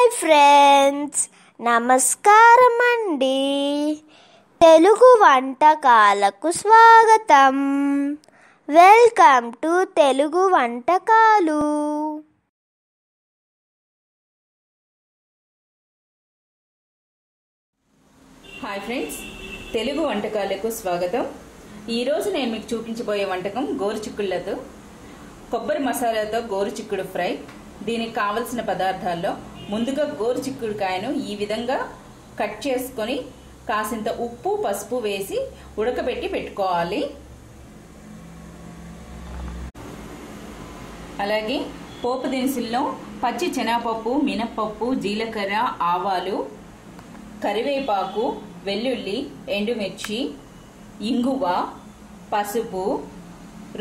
Hi friends, నమస్కారం అండి. తెలుగు వంటకాలకు స్వాగతం. వెల్కమ్ టు తెలుగు వంటకాలు. హాయ్ ఫ్రెండ్స్, తెలుగు వంటకాలకు స్వాగతం. ఈరోజు నేను మీకు చూపించబోయే వంటకం గోరుచిక్కుళ్ళతో కొబ్బరి మసాలాతో గోరుచిక్కుడు ఫ్రై. దీనికి కావలసిన పదార్థాల్లో ముందుగా గోరుచిక్కుడుకాయను ఈ విధంగా కట్ చేసుకొని కాసింత ఉప్పు పసుపు వేసి ఉడకబెట్టి పెట్టుకోవాలి. అలాగే పోపు దినుసుల్లో పచ్చి శనగపప్పు, మినప్పప్పు, జీలకర్ర, ఆవాలు, కరివేపాకు, వెల్లుల్లి, ఎండుమిర్చి, ఇంగువ, పసుపు,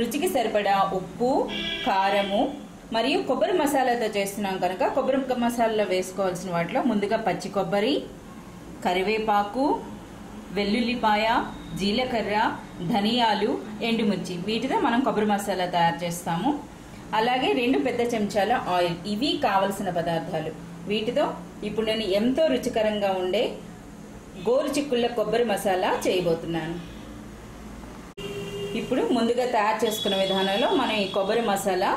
రుచికి సరిపడా ఉప్పు, కారము మరియు కొబ్బరి మసాలాతో చేస్తున్నాం కనుక కొబ్బరి మసాలాలో వేసుకోవాల్సిన వాటిలో ముందుగా పచ్చి కొబ్బరి, కరివేపాకు, వెల్లుల్లిపాయ, జీలకర్ర, ధనియాలు, ఎండుమిర్చి, వీటితో మనం కొబ్బరి మసాలా తయారు చేస్తాము. అలాగే 2 పెద్ద చెంచాల ఆయిల్. ఇవి కావలసిన పదార్థాలు. వీటితో ఇప్పుడు నేను ఎంతో రుచికరంగా ఉండే గోరుచిక్కుళ్ళ కొబ్బరి మసాలా చేయబోతున్నాను. ఇప్పుడు ముందుగా తయారు చేసుకున్న విధానంలో మనం ఈ కొబ్బరి మసాలా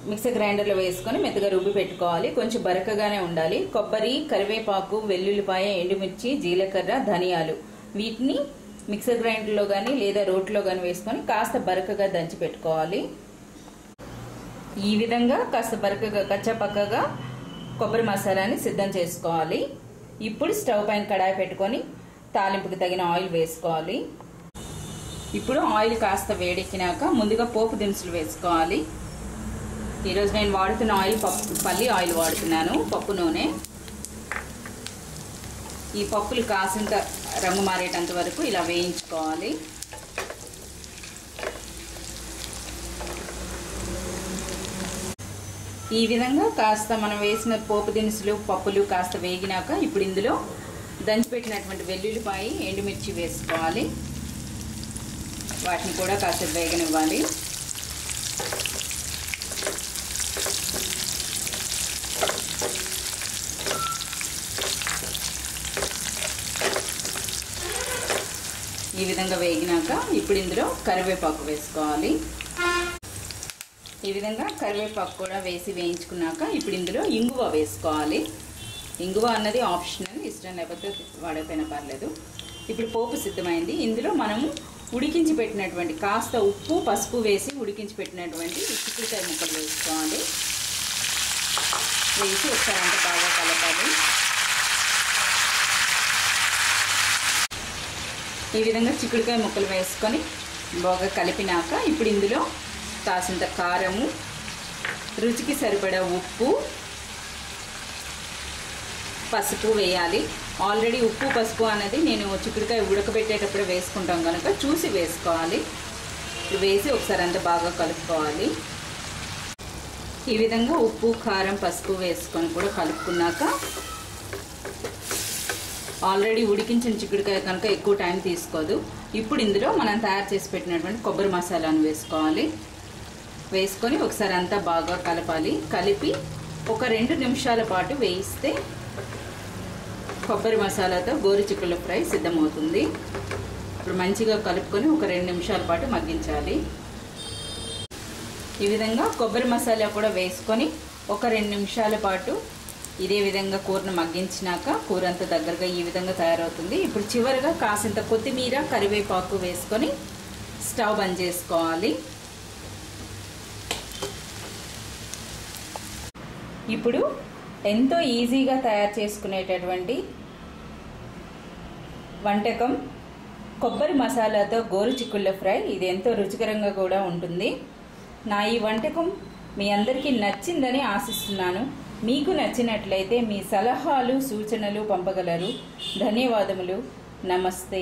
మిక్సర్ గ్రైండర్లో వేసుకొని మెత్తగా రుబ్బి పెట్టుకోవాలి. కొంచెం బరకగానే ఉండాలి. కొబ్బరి, కరివేపాకు, వెల్లుల్లిపాయ, ఎండుమిర్చి, జీలకర్ర, ధనియాలు, వీటిని మిక్సర్ గ్రైండర్లో కానీ లేదా రోట్లో కానీ వేసుకొని కాస్త బరకగా దంచి పెట్టుకోవాలి. ఈ విధంగా కాస్త బరకగా కచ్చపక్కగా కొబ్బరి మసాలాని సిద్ధం చేసుకోవాలి. ఇప్పుడు స్టవ్ పైన కడాయి పెట్టుకొని తాలింపుకి తగిన ఆయిల్ వేసుకోవాలి. ఇప్పుడు ఆయిల్ కాస్త వేడెక్కినాక ముందుగా పోపు దినుసులు వేసుకోవాలి. ఈరోజు నేను వాడుతున్న ఆయిల్ పల్లి ఆయిల్ వాడుతున్నాను, పప్పు నూనె. ఈ పప్పులు కాసింత రంగు మారేటంత వరకు ఇలా వేయించుకోవాలి. ఈ విధంగా కాస్త మనం వేసిన పోపు దినుసులు, పప్పులు కాస్త వేగినాక ఇప్పుడు ఇందులో దంచిపెట్టినటువంటి వెల్లుల్లిపాయ, ఎండుమిర్చి వేసుకోవాలి. వాటిని కూడా కాస్త వేగనివ్వాలి. ఈ విధంగా వేగినాక ఇప్పుడు ఇందులో కరివేపాకు వేసుకోవాలి. ఈ విధంగా కరివేపాకు కూడా వేసి వేయించుకున్నాక ఇప్పుడు ఇందులో ఇంగువ వేసుకోవాలి. ఇంగువ అన్నది ఆప్షనల్, ఇష్టం లేకపోతే వాడకపోయినా పర్లేదు. ఇప్పుడు పోపు సిద్ధమైంది. ఇందులో మనము ఉడికించి పెట్టినటువంటి కాస్త ఉప్పు పసుపు వేసి ఉడికించి పెట్టినటువంటి చిక్కుడుకాయ ముక్కలు వేసుకోవాలి. వేసి ఒకసారి అంతా బాగా కలపాలి. ఈ విధంగా చిక్కుడుకాయ ముక్కలు వేసుకొని బాగా కలిపినాక ఇప్పుడు ఇందులో కాసింత కారము, రుచికి సరిపడా ఉప్పు, పసుపు వేయాలి. ఆల్రెడీ ఉప్పు పసుపు అనేది నేను చిక్కుడుకాయ ఉడకబెట్టేటప్పుడు వేసుకుంటాం కనుక చూసి వేసుకోవాలి. వేసి ఒకసారి అంతా బాగా కలుపుకోవాలి. ఈ విధంగా ఉప్పు, కారం, పసుపు వేసుకొని కూడా కలుపుకున్నాక ఆల్రెడీ ఉడికించిన చిక్కుడుకాయ కనుక ఎక్కువ టైం తీసుకోదు. ఇప్పుడు ఇందులో మనం తయారు చేసి పెట్టినటువంటి కొబ్బరి మసాలాను వేసుకోవాలి. వేసుకొని ఒకసారి అంతా బాగా కలపాలి. కలిపి ఒక 2 నిమిషాల పాటు వేయిస్తే కొబ్బరి మసాలాతో గోరుచిక్కుళ్ళ ఫ్రై సిద్ధమవుతుంది. ఇప్పుడు మంచిగా కలుపుకొని ఒక 2 నిమిషాల పాటు మగ్గించాలి. ఈ విధంగా కొబ్బరి మసాలా కూడా వేసుకొని ఒక 2 నిమిషాల పాటు ఇదే విధంగా కూరను మగ్గించినాక కూర అంతా దగ్గరగా ఈ విధంగా తయారవుతుంది. ఇప్పుడు చివరిగా కాసింత కొత్తిమీర, కరివేపాకు వేసుకొని స్టవ్ బంద్ చేసుకోవాలి. ఇప్పుడు ఎంతో ఈజీగా తయారు చేసుకునేటటువంటి వంటకం కొబ్బరి మసాలాతో గోరుచిక్కుళ్ళ ఫ్రై. ఇది ఎంతో రుచికరంగా కూడా ఉంటుంది. నా ఈ వంటకం మీ అందరికీ నచ్చిందని ఆశిస్తున్నాను. మీకు నచ్చినట్లయితే మీ సలహాలు, సూచనలు పంపగలరు. ధన్యవాదములు. నమస్తే.